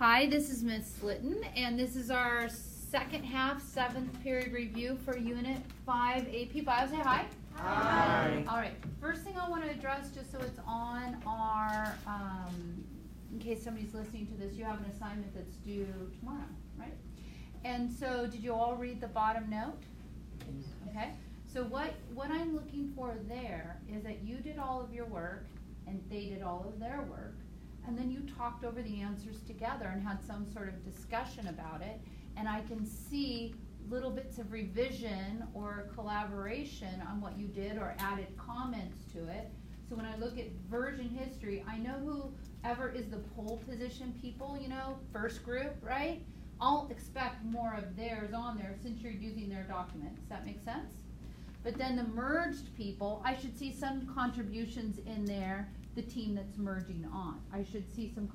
Hi, this is Ms. Slitton, and this is our second half, 7th period review for Unit 5 APBio. Say hi. Hi. All right, first thing I want to address, just so it's on our, in case somebody's listening to this, you have an assignment that's due tomorrow, right? And so, did you all read the bottom note? Okay, so what I'm looking for there is that you did all of your work, and they did all of their work, and then you talked over the answers together and had some sort of discussion about it, and I can see little bits of revision or collaboration on what you did or added comments to it. So when I look at version history, I know whoever is the pole position people, you know, first group, right? I'll expect more of theirs on there since you're using their document. Does that make sense? But then the merged people, I should see some contributions in there, the team that's merging on. I should see some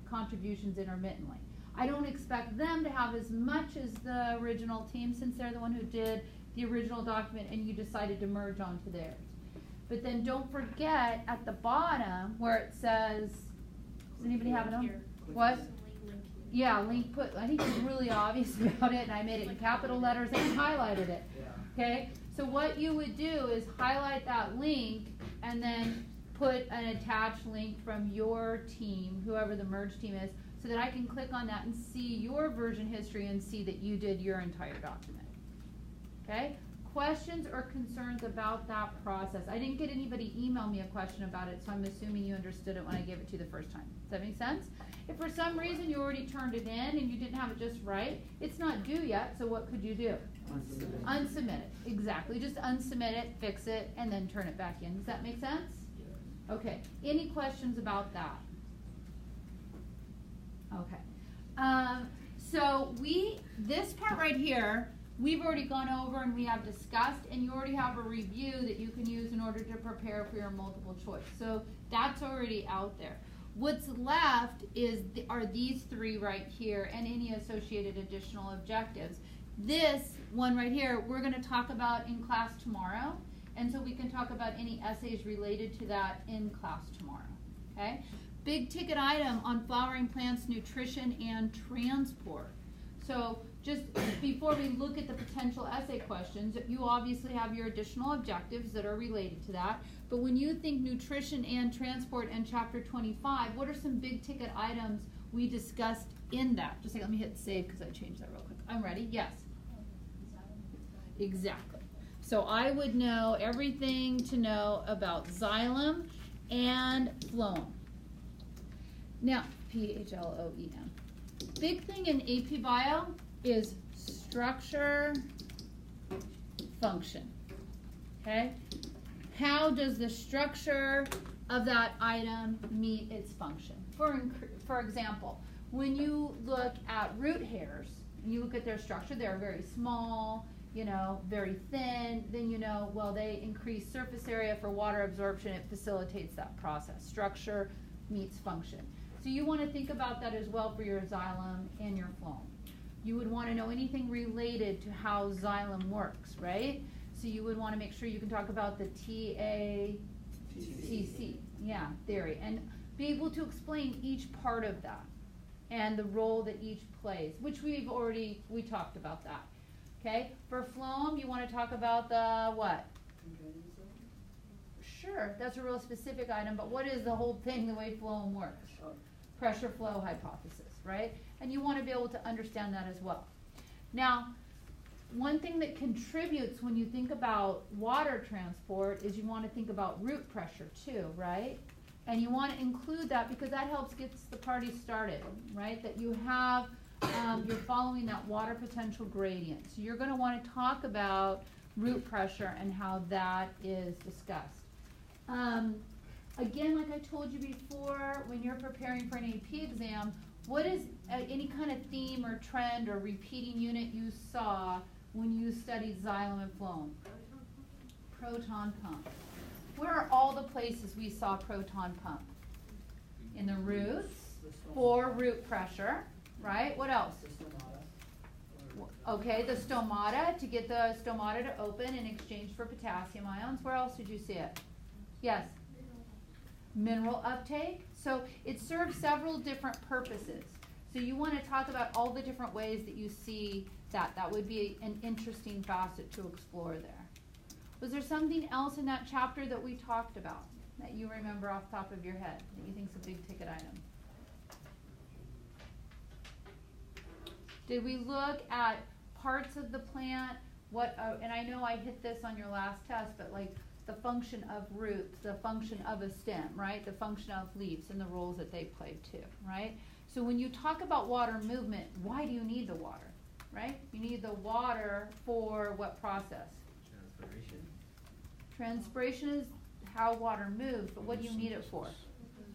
contributions intermittently. I don't expect them to have as much as the original team since they're the one who did the original document and you decided to merge onto theirs. But then don't forget at the bottom where it says, does anybody have it on? What? Yeah, link put, I think it's really obvious about it, and I made it in capital letters and highlighted it. Okay, so what you would do is highlight that link and then put an attached link from your team, whoever the merge team is, so that I can click on that and see your version history and see that you did your entire document. Okay? Questions or concerns about that process? I didn't get anybody email me a question about it, so I'm assuming you understood it when I gave it to you the first time. Does that make sense? If for some reason you already turned it in and you didn't have it just right, it's not due yet, so what could you do? Unsubmit it. Exactly. Just unsubmit it, fix it, and then turn it back in. Does that make sense? Okay. Any questions about that? Okay. So this part right here, we've already gone over and we have discussed, and you already have a review that you can use in order to prepare for your multiple choice. So that's already out there. What's left are these three right here and any associated additional objectives. This one right here, we're going to talk about in class tomorrow, and so we can talk about any essays related to that in class tomorrow. Okay? Big ticket item on flowering plants, nutrition, and transport. So just before we look at the potential essay questions, you obviously have your additional objectives that are related to that. But when you think nutrition and transport and chapter 25, what are some big ticket items we discussed in that? Just like, let me hit save because I changed that real quick. I'm ready. Yes. Exactly. So I would know everything to know about xylem and phloem. Now, P-H-L-O-E-M. Big thing in APBio is structure, function. Okay? How does the structure of that item meet its function? For example, when you look at root hairs, and you look at their structure, they're very small, you know, very thin, then you know, well, they increase surface area for water absorption. It facilitates that process. Structure meets function. So you want to think about that as well for your xylem and your phloem. You would want to know anything related to how xylem works, right? So you would want to make sure you can talk about the TATC, theory, and be able to explain each part of that and the role that each plays, which we talked about that. Okay, for phloem, you want to talk about the what? Sure, that's a real specific item, but what is the whole thing, the way phloem works? Pressure flow hypothesis, right? And you want to be able to understand that as well. Now, one thing that contributes when you think about water transport is you want to think about root pressure too, right? And you want to include that because that helps get the party started, right? That you have, you're following that water potential gradient. So you're going to want to talk about root pressure and how that is discussed. Again, like I told you before, when you're preparing for an AP exam, what is any kind of theme or trend or repeating unit you saw when you studied xylem and phloem? Proton pump. Where are all the places we saw proton pump? In the roots for root pressure, right? What else? Okay, the stomata, to get the stomata to open in exchange for potassium ions. Where else did you see it? Yes? Mineral uptake. So it serves several different purposes. So you want to talk about all the different ways that you see that. That would be an interesting facet to explore there. Was there something else in that chapter that we talked about that you remember off the top of your head that you think is a big ticket item? Did we look at parts of the plant? And I know I hit this on your last test, but like the function of roots, the function of a stem, right? The function of leaves and the roles that they play too, right? So when you talk about water movement, why do you need the water, right? You need the water for what process? Transpiration is how water moves, but what do you need it for?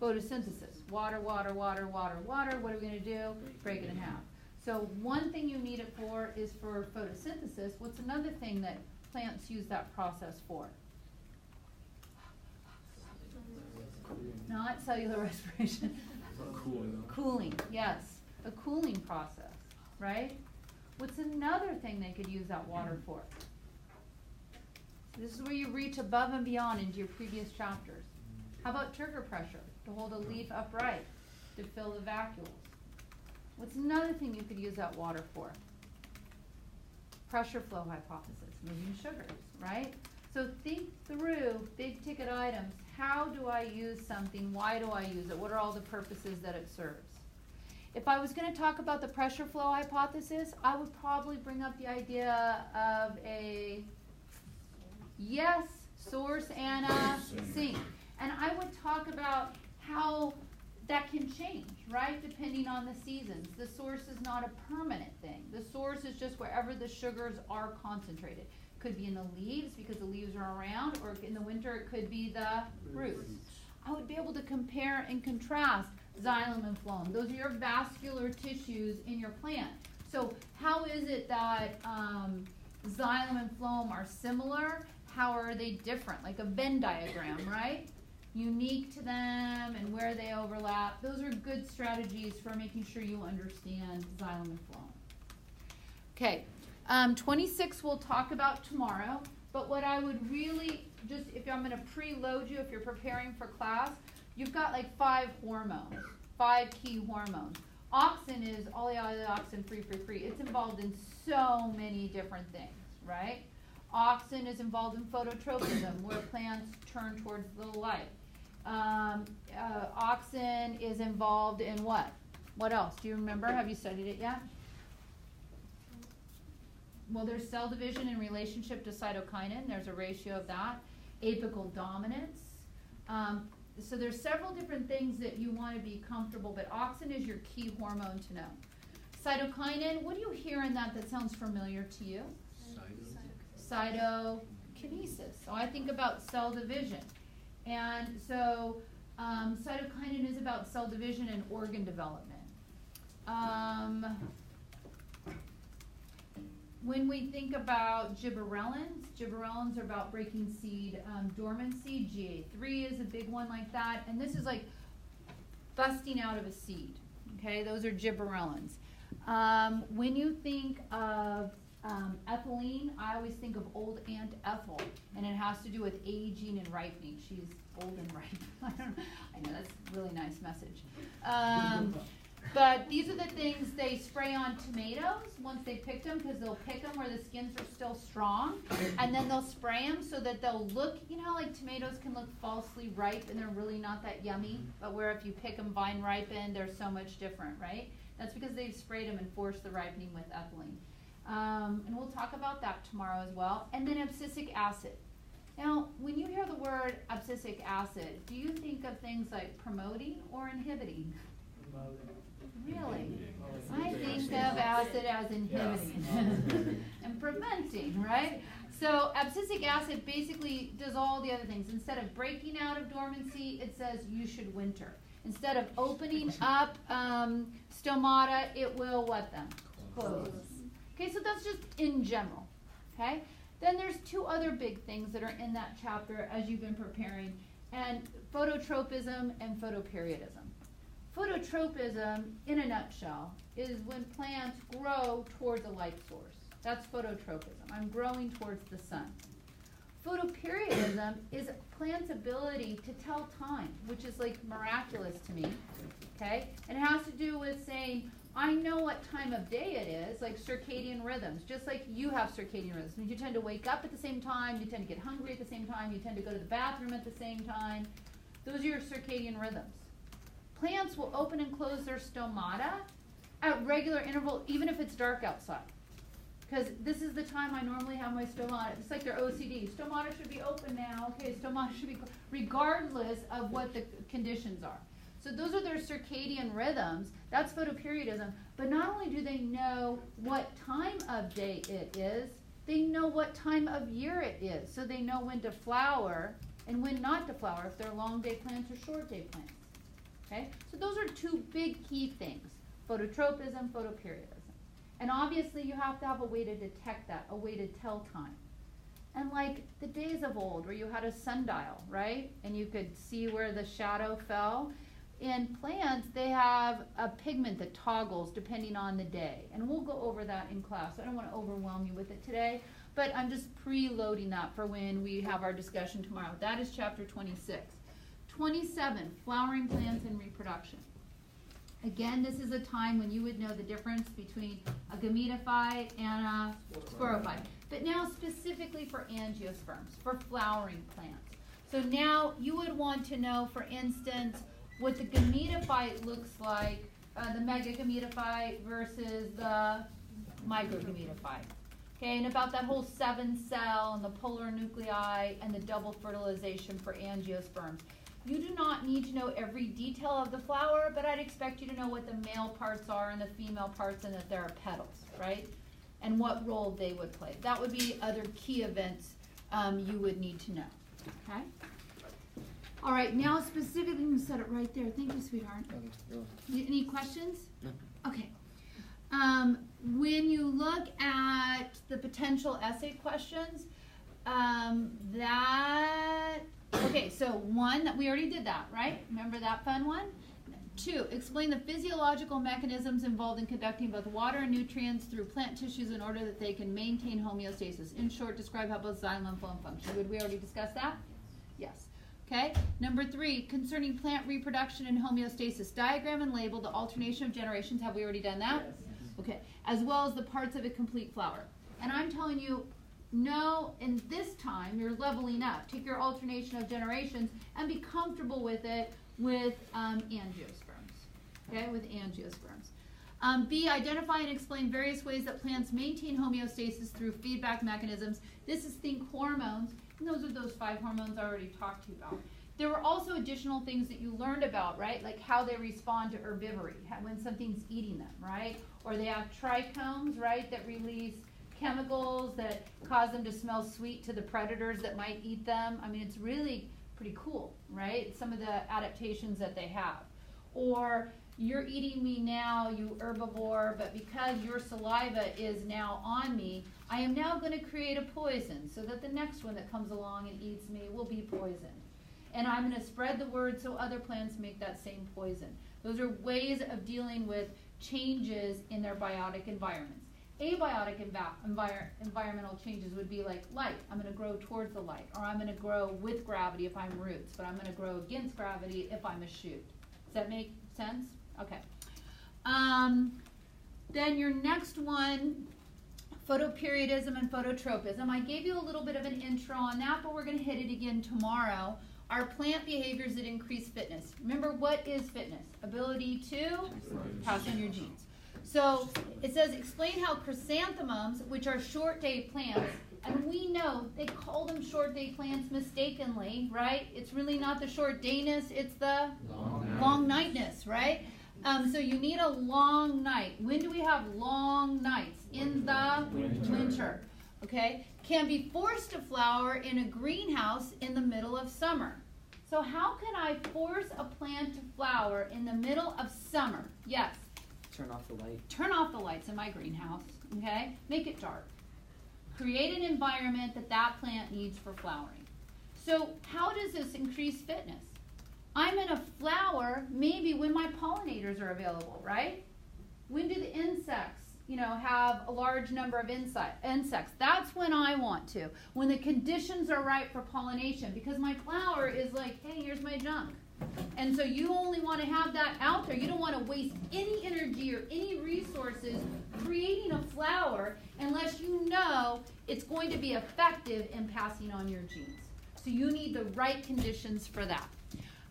Photosynthesis. Water, water, water, water, water. What are we going to do? Break it in half. So one thing you need it for is for photosynthesis. What's another thing that plants use that process for? Not cellular respiration. Cooling, yes. A cooling process, right? What's another thing they could use that water for? This is where you reach above and beyond into your previous chapters. How about trigger pressure? To hold a leaf upright, to fill the vacuoles. What's another thing you could use that water for? Pressure flow hypothesis, moving sugars, right? So think through big ticket items. How do I use something? Why do I use it? What are all the purposes that it serves? If I was going to talk about the pressure flow hypothesis, I would probably bring up the idea of a source and a sink. And I would talk about how that can change, right, depending on the seasons. The source is not a permanent thing. The source is just wherever the sugars are concentrated. Could be in the leaves because the leaves are around, or in the winter it could be the roots. I would be able to compare and contrast xylem and phloem. Those are your vascular tissues in your plant. So how is it that xylem and phloem are similar? How are they different? Like a Venn diagram, right? Unique to them and where they overlap. Those are good strategies for making sure you understand xylem and phloem. Okay, 26 we'll talk about tomorrow, but what I would really, just if I'm going to preload you, if you're preparing for class, you've got like 5 hormones, 5 key hormones. Auxin is oleoauxin free. It's involved in so many different things, right? Auxin is involved in phototropism, where plants turn towards the light. Auxin is involved in what? What else? Do you remember? Have you studied it yet? Well, there's cell division in relationship to cytokinin. There's a ratio of that. Apical dominance. So there's several different things that you want to be comfortable, but auxin is your key hormone to know. Cytokinin, what do you hear in that sounds familiar to you? Cytokinesis. So I think about cell division. And so cytokinin is about cell division and organ development. When we think about gibberellins are about breaking seed dormancy. GA3 is a big one like that. And this is like busting out of a seed. Okay, those are gibberellins. When you think of ethylene, I always think of old Aunt Ethel, and it has to do with aging and ripening. She's old and ripe. I know, that's a really nice message. But these are the things they spray on tomatoes once they pick them, because they'll pick them where the skins are still strong, and then they'll spray them so that they'll look, you know, like tomatoes can look falsely ripe and they're really not that yummy, but where if you pick them vine ripened, they're so much different, right? That's because they've sprayed them and forced the ripening with ethylene. And we'll talk about that tomorrow as well. And then abscisic acid. Now, when you hear the word abscisic acid, do you think of things like promoting or inhibiting? Really? I think of acid as inhibiting and preventing, right? So abscisic acid basically does all the other things. Instead of breaking out of dormancy, it says you should winter. Instead of opening up stomata, it will what them? Close. Okay, so that's just in general, okay? Then there's 2 other big things that are in that chapter as you've been preparing, and phototropism and photoperiodism. Phototropism, in a nutshell, is when plants grow towards a light source. That's phototropism. I'm growing towards the sun. Photoperiodism is a plant's ability to tell time, which is like miraculous to me, okay? And it has to do with saying, I know what time of day it is, like circadian rhythms, just like you have circadian rhythms. You tend to wake up at the same time, you tend to get hungry at the same time, you tend to go to the bathroom at the same time. Those are your circadian rhythms. Plants will open and close their stomata at regular interval, even if it's dark outside. Because this is the time I normally have my stomata. It's like their OCD. Stomata should be open now. Okay, stomata should be closed, regardless of what the conditions are. So those are their circadian rhythms. That's photoperiodism. But not only do they know what time of day it is, they know what time of year it is. So they know when to flower and when not to flower, if they're long day plants or short day plants. Okay? So those are two big key things, phototropism, photoperiodism. And obviously you have to have a way to detect that, a way to tell time. And like the days of old where you had a sundial, right? And you could see where the shadow fell. In plants, they have a pigment that toggles depending on the day. And we'll go over that in class. I don't want to overwhelm you with it today, but I'm just preloading that for when we have our discussion tomorrow. That is chapter 26. 27, flowering plants and reproduction. Again, this is a time when you would know the difference between a gametophyte and a sporophyte. But now specifically for angiosperms, for flowering plants. So now you would want to know, for instance, what the gametophyte looks like, the megagametophyte versus the microgametophyte. Okay, and about that whole 7-cell and the polar nuclei and the double fertilization for angiosperms. You do not need to know every detail of the flower, but I'd expect you to know what the male parts are and the female parts and that there are petals, right? And what role they would play. That would be other key events you would need to know, okay? All right, now specifically, I'm going to set it right there. Thank you, sweetheart. Any questions? No. Okay. When you look at the potential essay questions, okay, so 1, that we already did that, right? Remember that fun one? 2, explain the physiological mechanisms involved in conducting both water and nutrients through plant tissues in order that they can maintain homeostasis. In short, describe how both xylem and phloem function. Would we already discuss that? Yes. Okay. Number 3, concerning plant reproduction and homeostasis. Diagram and label the alternation of generations. Have we already done that? Yes. Okay. As well as the parts of a complete flower. And I'm telling you, no, in this time, you're leveling up. Take your alternation of generations and be comfortable with it with angiosperms. Okay, with angiosperms. B, identify and explain various ways that plants maintain homeostasis through feedback mechanisms. This is think hormones. And those are those 5 hormones I already talked to you about. There were also additional things that you learned about, right? Like how they respond to herbivory, when something's eating them, right? Or they have trichomes, right, that release chemicals that cause them to smell sweet to the predators that might eat them. I mean, it's really pretty cool, right? Some of the adaptations that they have. Or you're eating me now, you herbivore, but because your saliva is now on me, I am now going to create a poison so that the next one that comes along and eats me will be poisoned. And I'm going to spread the word so other plants make that same poison. Those are ways of dealing with changes in their biotic environments. Abiotic environmental changes would be like light. I'm going to grow towards the light, or I'm going to grow with gravity if I'm roots, but I'm going to grow against gravity if I'm a shoot. Does that make sense? Okay. Then your next one, photoperiodism and phototropism. I gave you a little bit of an intro on that, but we're going to hit it again tomorrow. Are plant behaviors that increase fitness. Remember, what is fitness? Ability to pass on your genes. So it says, explain how chrysanthemums, which are short day plants, and we know they call them short day plants mistakenly, right? It's really not the short dayness, it's the long nightness, right? So you need a long night. When do we have long nights? In the winter, okay? Can be forced to flower in a greenhouse in the middle of summer. So how can I force a plant to flower in the middle of summer? Yes? Turn off the light. Turn off the lights in my greenhouse, okay? Make it dark. Create an environment that that plant needs for flowering. So how does this increase fitness? I'm in a flower maybe when my pollinators are available, right? When do the insects, have a large number of insects? That's when I want to. When the conditions are right for pollination, because my flower is like, hey, here's my junk. And so you only want to have that out there. You don't want to waste any energy or any forces creating a flower unless you know it's going to be effective in passing on your genes. So you need the right conditions for that.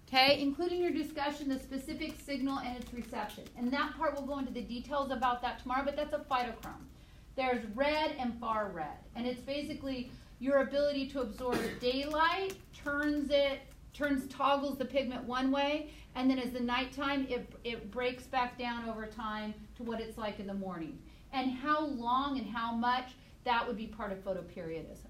Okay, including your discussion, the specific signal and its reception. And that part we'll go into the details about that tomorrow, but that's a phytochrome. There's red and far red. And it's basically your ability to absorb daylight, toggles the pigment one way, and then as the nighttime, it breaks back down over time to what it's like in the morning. And how long and how much, that would be part of photoperiodism.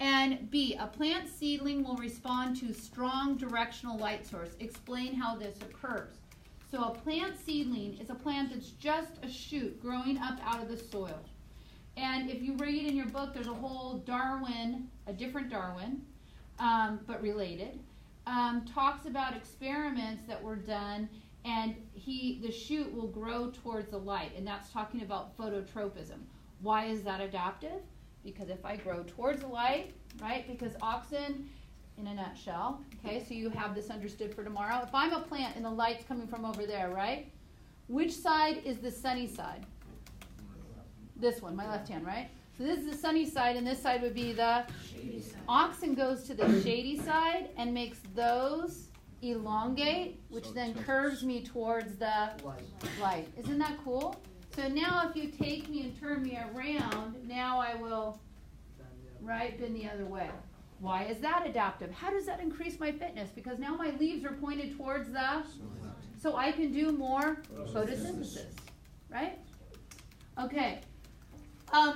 And B, a plant seedling will respond to strong directional light source. Explain how this occurs. So a plant seedling is a plant that's just a shoot growing up out of the soil. And if you read in your book, there's a whole Darwin, a different Darwin, but related, talks about experiments that were done, and the shoot will grow towards the light, and that's talking about phototropism. Why is that adaptive? Because if I grow towards the light, right, because auxin, in a nutshell, okay, so you have this understood for tomorrow. If I'm a plant and the light's coming from over there, right, which side is the sunny side? This one, my left hand, right? So this is the sunny side, and this side would be the shady side. Auxin goes to the shady side and makes those elongate, which then curves me towards the light. Isn't that cool? So now if you take me and turn me around, now I will, right, bend the other way. Why is that adaptive? How does that increase my fitness? Because now my leaves are pointed towards the, so I can do more photosynthesis, right? Okay.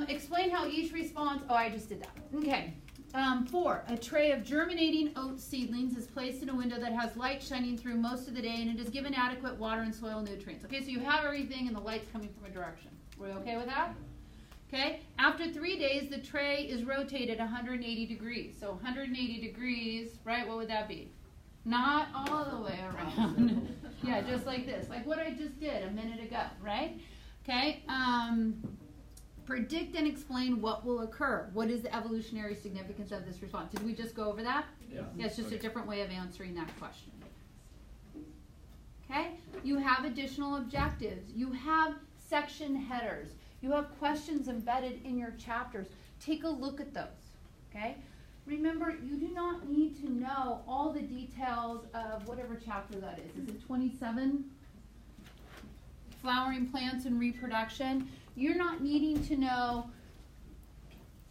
Explain how each responds, I just did that. Okay. 4, a tray of germinating oat seedlings is placed in a window that has light shining through most of the day, and it is given adequate water and soil nutrients. Okay, so you have everything and the light's coming from a direction. We're okay with that? Okay, after 3 days, the tray is rotated 180 degrees. So 180 degrees, right, what would that be? Not all the way around. Yeah, just like this, like what I just did a minute ago, right? Okay, predict and explain what will occur. What is the evolutionary significance of this response? Did we just go over that? Yeah. It's just a different way of answering that question. Okay? You have additional objectives. You have section headers. You have questions embedded in your chapters. Take a look at those. Okay? Remember, you do not need to know all the details of whatever chapter that is. Is it 27? Flowering plants and reproduction. You're not needing to know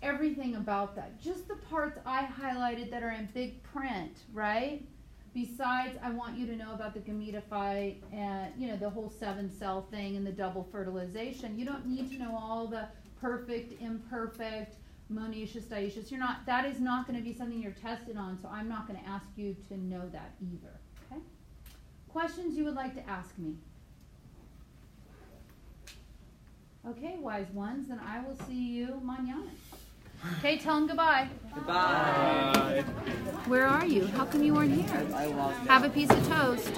everything about that. Just the parts I highlighted that are in big print, right? Besides, I want you to know about the gametophyte and, the whole 7-cell thing and the double fertilization. You don't need to know all the perfect, imperfect, monoecious, dioecious. That is not going to be something you're tested on, so I'm not going to ask you to know that either, okay? Questions you would like to ask me? Okay, wise ones, then I will see you mañana. Okay, tell them goodbye. Goodbye. Where are you? How come you weren't here? Have a piece of toast.